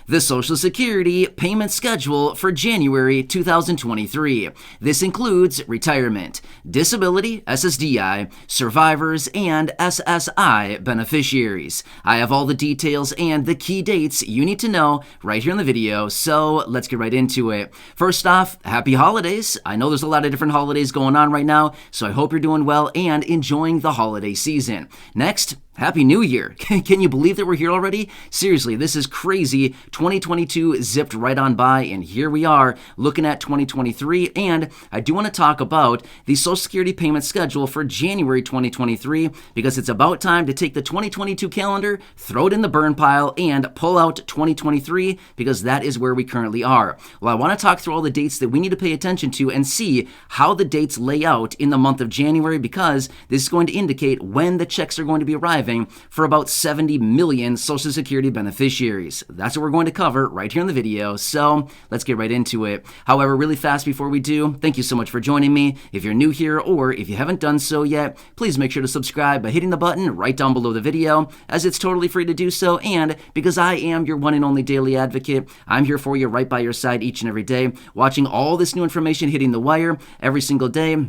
the Social Security payment schedule for January 2023. This includes retirement, disability, SSDI, survivors, and SSI beneficiaries. I have all the details and the key dates you need to know right here in the video, so let's get right into it. First off, happy holidays. I know there's a lot of different holidays going on right now, so I hope you're doing well and enjoying the holiday season. Next, Happy New Year. Can you believe that we're here already? Seriously, this is crazy. 2022 zipped right on by, and here we are looking at 2023. And I do want to talk about the Social Security payment schedule for January 2023 because it's about time to take the 2022 calendar, throw it in the burn pile, and pull out 2023 because that is where we currently are. Well, I want to talk through all the dates that we need to pay attention to and see how the dates lay out in the month of January because this is going to indicate when the checks are going to be arriving for about 70 million Social Security beneficiaries. That's what we're going to cover right here in the video, so let's get right into it. However, really fast before we do, thank you so much for joining me. If you're new here or if you haven't done so yet, please make sure to subscribe by hitting the button right down below the video, as it's totally free to do so, and because I am your one and only daily advocate, I'm here for you right by your side each and every day, watching all this new information hitting the wire every single day,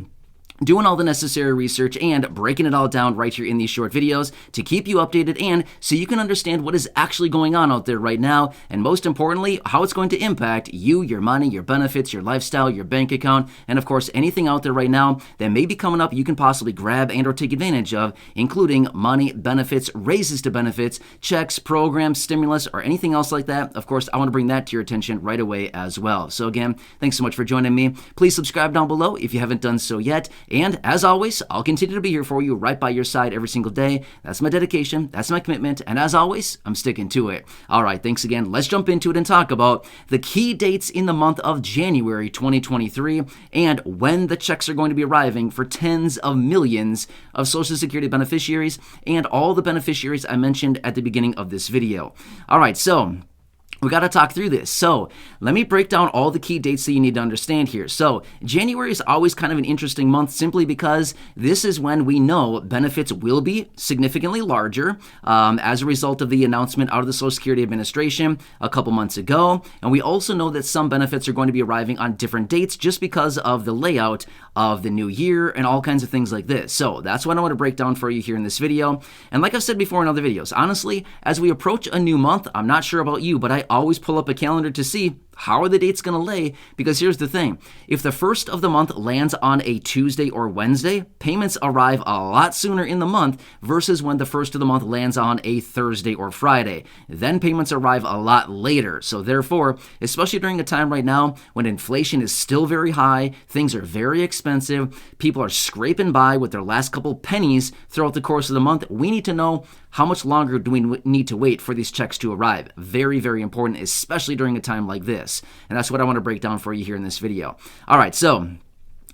doing all the necessary research and breaking it all down right here in these short videos to keep you updated and so you can understand what is actually going on out there right now, and most importantly, how it's going to impact you, your money, your benefits, your lifestyle, your bank account, and of course, anything out there right now that may be coming up you can possibly grab and or take advantage of, including money, benefits, raises to benefits, checks, programs, stimulus, or anything else like that. Of course, I want to bring that to your attention right away as well. So again, thanks so much for joining me. Please subscribe down below if you haven't done so yet. And as always, I'll continue to be here for you right by your side every single day. That's my dedication, that's my commitment, and as always, I'm sticking to it. All right, thanks again. Let's jump into it and talk about the key dates in the month of January 2023 and when the checks are going to be arriving for tens of millions of Social Security beneficiaries and all the beneficiaries I mentioned at the beginning of this video. All right, so we got to talk through this. So let me break down all the key dates that you need to understand here. So January is always kind of an interesting month simply because this is when we know benefits will be significantly larger as a result of the announcement out of the Social Security Administration a couple months ago. And we also know that some benefits are going to be arriving on different dates just because of the layout of the new year and all kinds of things like this. So that's what I want to break down for you here in this video. And like I've said before in other videos, honestly, as we approach a new month, I'm not sure about you, but I always pull up a calendar to see how are the dates going to lay, because here's the thing. If the first of the month lands on a Tuesday or Wednesday, payments arrive a lot sooner in the month versus when the first of the month lands on a Thursday or Friday. Then payments arrive a lot later. So therefore, especially during a time right now when inflation is still very high, things are very expensive, people are scraping by with their last couple pennies throughout the course of the month, we need to know how much longer do we need to wait for these checks to arrive. Very, very important, especially during a time like this. And that's what I want to break down for you here in this video. All right, so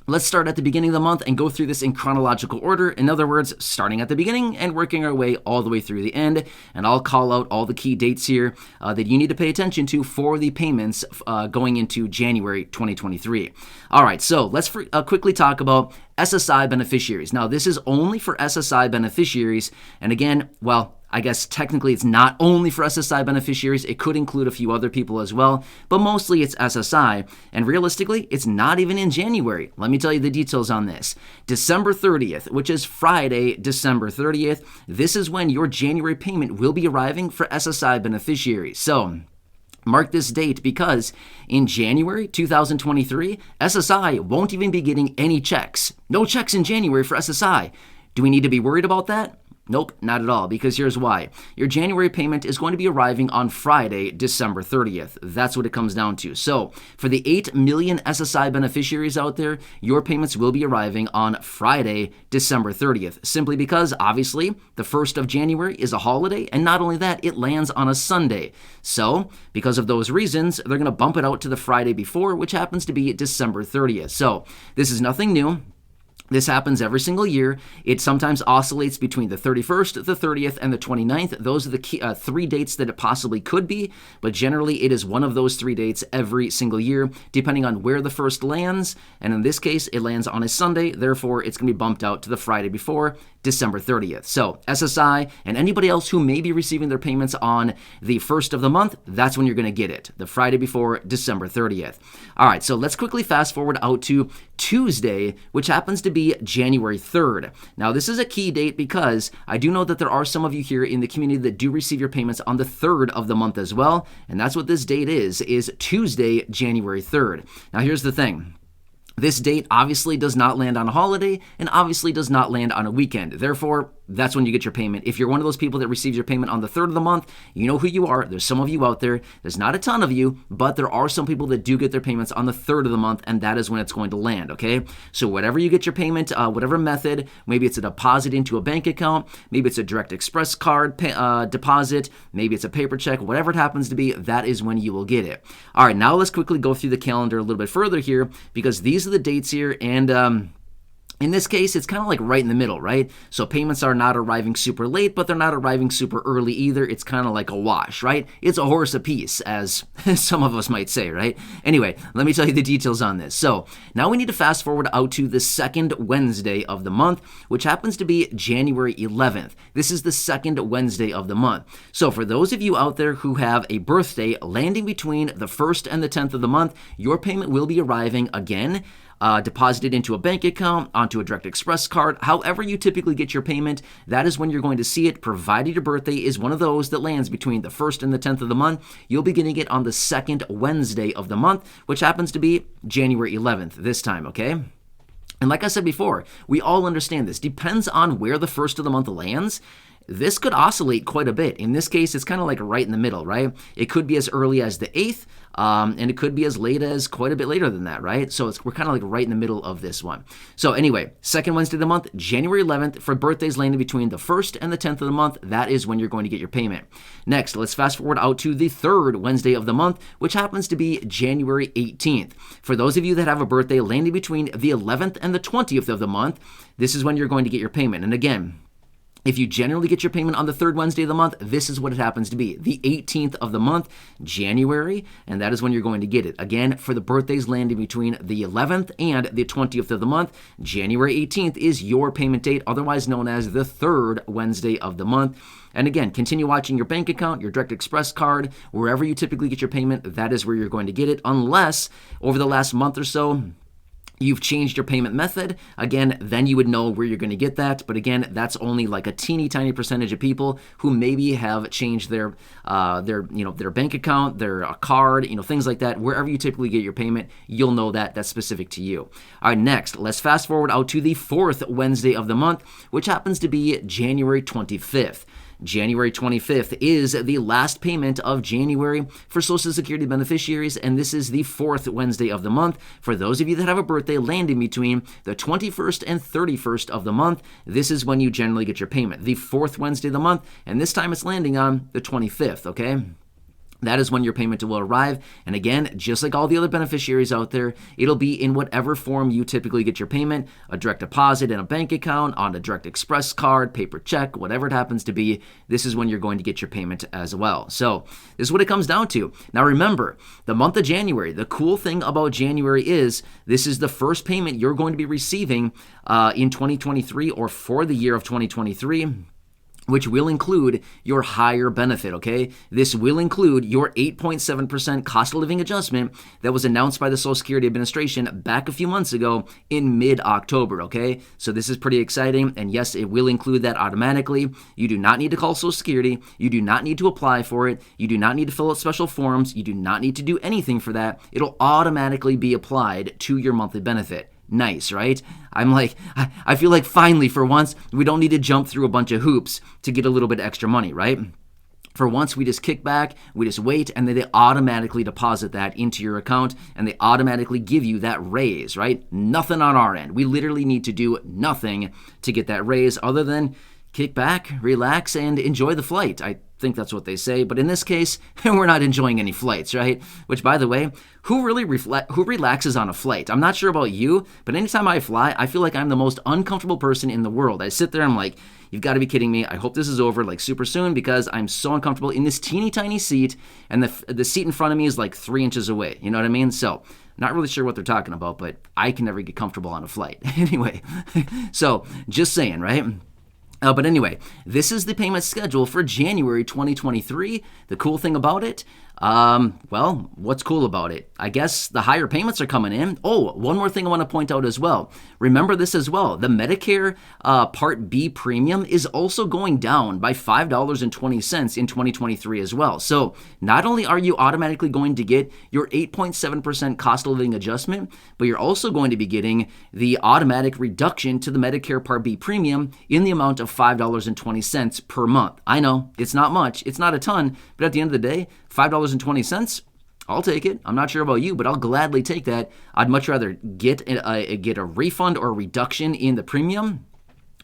let's start at the beginning of the month and go through this in chronological order. In other words, starting at the beginning and working our way all the way through the end. And I'll call out all the key dates here that you need to pay attention to for the payments going into January 2023. All right, so let's quickly talk about SSI beneficiaries. Now, this is only for SSI beneficiaries. And again, well, I guess technically it's not only for SSI beneficiaries. It could include a few other people as well, but mostly it's SSI. And realistically, it's not even in January. Let me tell you the details on this. December 30th, which is Friday, December 30th, this is when your January payment will be arriving for SSI beneficiaries. So mark this date because in January 2023, SSI won't even be getting any checks. No checks in January for SSI. Do we need to be worried about that? Nope, not at all, because here's why. Your January payment is going to be arriving on Friday, December 30th. That's what it comes down to. So for the 8 million SSI beneficiaries out there, your payments will be arriving on Friday, December 30th, simply because, obviously, the 1st of January is a holiday, and not only that, it lands on a Sunday. So because of those reasons, they're going to bump it out to the Friday before, which happens to be December 30th. So this is nothing new. This happens every single year. It sometimes oscillates between the 31st, the 30th, and the 29th. Those are the key, 3 dates that it possibly could be, but generally it is one of those 3 dates every single year, depending on where the first lands. And in this case, it lands on a Sunday. Therefore, it's going to be bumped out to the Friday before, December 30th. So SSI and anybody else who may be receiving their payments on the 1st of the month, that's when you're going to get it, the Friday before, December 30th. All right, so let's quickly fast forward out to Tuesday, which happens to be January 3rd. Now, this is a key date because I do know that there are some of you here in the community that do receive your payments on the 3rd of the month as well, and that's what this date is Tuesday, January 3rd. Now, here's the thing. This date obviously does not land on a holiday and obviously does not land on a weekend. Therefore, that's when you get your payment. If you're one of those people that receives your payment on the 3rd of the month, you know who you are. There's some of you out there. There's not a ton of you, but there are some people that do get their payments on the 3rd of the month, and that is when it's going to land, okay? So whatever you get your payment, whatever method, maybe it's a deposit into a bank account, maybe it's a direct express card deposit, maybe it's a paper check, whatever it happens to be, that is when you will get it. All right, now let's quickly go through the calendar a little bit further here, because these are the dates here, and in this case, it's kind of like right in the middle, right? So payments are not arriving super late, but they're not arriving super early either. It's kind of like a wash, right? It's a horse apiece, as some of us might say, right? Anyway, let me tell you the details on this. So now we need to fast forward out to the second Wednesday of the month, which happens to be January 11th. This is the second Wednesday of the month. So for those of you out there who have a birthday landing between the 1st and the 10th of the month, your payment will be arriving again, deposited into a bank account, onto a direct express card. However you typically get your payment, that is when you're going to see it, provided your birthday is one of those that lands between the 1st and the 10th of the month. You'll be getting it on the second Wednesday of the month, which happens to be January 11th this time, okay? And like I said before, we all understand this. Depends on where the 1st of the month lands. This could oscillate quite a bit. In this case, it's kind of like right in the middle, right? It could be as early as the 8th, and it could be as late as quite a bit later than that, right? So we're kind of like right in the middle of this one. So anyway, second Wednesday of the month, January 11th, for birthdays landing between the 1st and the 10th of the month, that is when you're going to get your payment. Next, let's fast forward out to the third Wednesday of the month, which happens to be January 18th. For those of you that have a birthday landing between the 11th and the 20th of the month, this is when you're going to get your payment. And again, if you generally get your payment on the third Wednesday of the month, this is what it happens to be. The 18th of the month, January, and that is when you're going to get it. Again, for the birthdays landing between the 11th and the 20th of the month, January 18th is your payment date, otherwise known as the third Wednesday of the month. And again, continue watching your bank account, your direct express card, wherever you typically get your payment, that is where you're going to get it, unless over the last month or so, you've changed your payment method. Again, then you would know where you're going to get that. But again, that's only like a teeny tiny percentage of people who maybe have changed their bank account, their card, things like that. Wherever you typically get your payment, you'll know that that's specific to you. All right, next, let's fast forward out to the fourth Wednesday of the month, which happens to be January 25th. January 25th is the last payment of January for Social Security beneficiaries, and this is the fourth Wednesday of the month. For those of you that have a birthday landing between the 21st and 31st of the month, this is when you generally get your payment, the fourth Wednesday of the month, and this time it's landing on the 25th, okay? That is when your payment will arrive. And again, just like all the other beneficiaries out there, it'll be in whatever form you typically get your payment, a direct deposit in a bank account, on a direct express card, paper check, whatever it happens to be. This is when you're going to get your payment as well. So this is what it comes down to. Now remember, the month of January, the cool thing about January is this is the first payment you're going to be receiving in 2023 or for the year of 2023. Which will include your higher benefit, okay? This will include your 8.7% cost of living adjustment that was announced by the Social Security Administration back a few months ago in mid-October, okay? So this is pretty exciting, and yes, it will include that automatically. You do not need to call Social Security. You do not need to apply for it. You do not need to fill out special forms. You do not need to do anything for that. It'll automatically be applied to your monthly benefit. Nice, right? I feel like finally, for once, we don't need to jump through a bunch of hoops to get a little bit extra money, right? For once, we just kick back, we just wait, and then they automatically deposit that into your account, and they automatically give you that raise, right? Nothing on our end. We literally need to do nothing to get that raise other than kick back, relax, and enjoy the flight. I think that's what they say, but in this case, we're not enjoying any flights, right? Which, by the way, who relaxes on a flight? I'm not sure about you, but anytime I fly, I feel like I'm the most uncomfortable person in the world. I sit there, I'm like, you've got to be kidding me. I hope this is over like super soon because I'm so uncomfortable in this teeny tiny seat, and the seat in front of me is like 3 inches away. You know what I mean? So, not really sure what they're talking about, but I can never get comfortable on a flight. Anyway, so just saying, right? But anyway, this is the payment schedule for January 2023. The cool thing about it, well, what's cool about it? I guess the higher payments are coming in. Oh, one more thing I want to point out as well. Remember this as well. The Medicare Part B premium is also going down by $5.20 in 2023 as well. So not only are you automatically going to get your 8.7% cost of living adjustment, but you're also going to be getting the automatic reduction to the Medicare Part B premium in the amount of $5.20 per month. I know it's not much, it's not a ton, but at the end of the day, $5.20, I'll take it. I'm not sure about you, but I'll gladly take that. I'd much rather get a refund or a reduction in the premium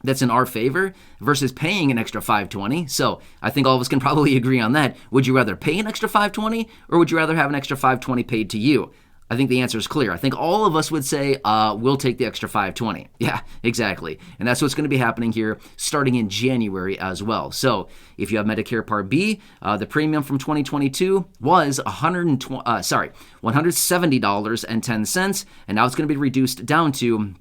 that's in our favor versus paying an extra $5.20. So I think all of us can probably agree on that. Would you rather pay an extra $5.20 or would you rather have an extra $5.20 paid to you? I think the answer is clear. I think all of us would say, we'll take the extra $5.20. Yeah, exactly. And that's what's going to be happening here starting in January as well. So if you have Medicare Part B, the premium from 2022 was $170.10, and now it's going to be reduced down to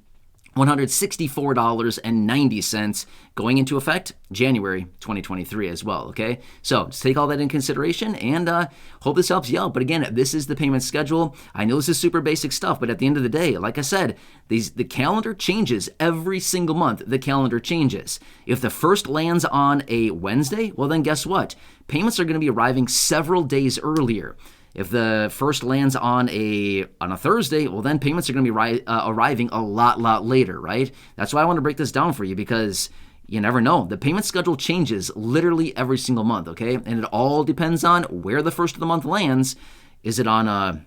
$164.90 going into effect January 2023 as well, okay? So just take all that in consideration and hope this helps you out. But again, this is the payment schedule. I know this is super basic stuff, but at the end of the day, like I said, the calendar changes every single month. The calendar changes. If the first lands on a Wednesday, well then guess what? Payments are going to be arriving several days earlier. If the first lands on a Thursday, well, then payments are going to be arriving a lot later, right? That's why I want to break this down for you because you never know. The payment schedule changes literally every single month, okay? And it all depends on where the first of the month lands. Is it on a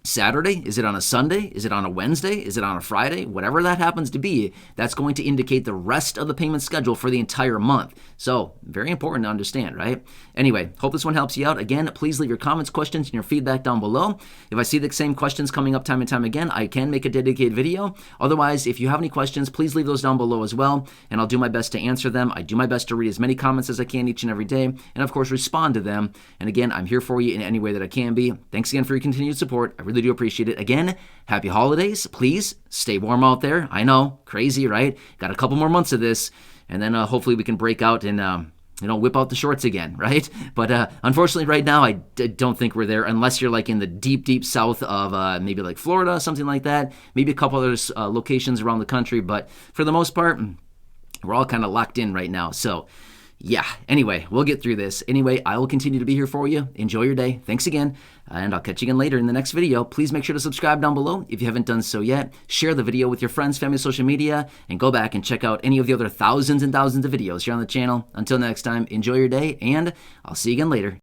Saturday? Is it on a Sunday? Is it on a Wednesday? Is it on a Friday? Whatever that happens to be, that's going to indicate the rest of the payment schedule for the entire month. So very important to understand, right? Anyway, hope this one helps you out. Again, please leave your comments, questions, and your feedback down below. If I see the same questions coming up time and time again, I can make a dedicated video. Otherwise, if you have any questions, please leave those down below as well, and I'll do my best to answer them. I do my best to read as many comments as I can each and every day, and of course, respond to them. And again, I'm here for you in any way that I can be. Thanks again for your continued support. I really do appreciate it. Again, happy holidays. Please stay warm out there. I know, crazy, right? Got a couple more months of this, and then hopefully we can break out and whip out the shorts again, right? But unfortunately right now, I don't think we're there unless you're like in the deep south of maybe like Florida, something like that. Maybe a couple other locations around the country. But for the most part, we're all kind of locked in right now. So yeah, anyway, we'll get through this. Anyway, I will continue to be here for you. Enjoy your day. Thanks again. And I'll catch you again later in the next video. Please make sure to subscribe down below if you haven't done so yet. Share the video with your friends, family, social media, and go back and check out any of the other thousands and thousands of videos here on the channel. Until next time, enjoy your day, and I'll see you again later.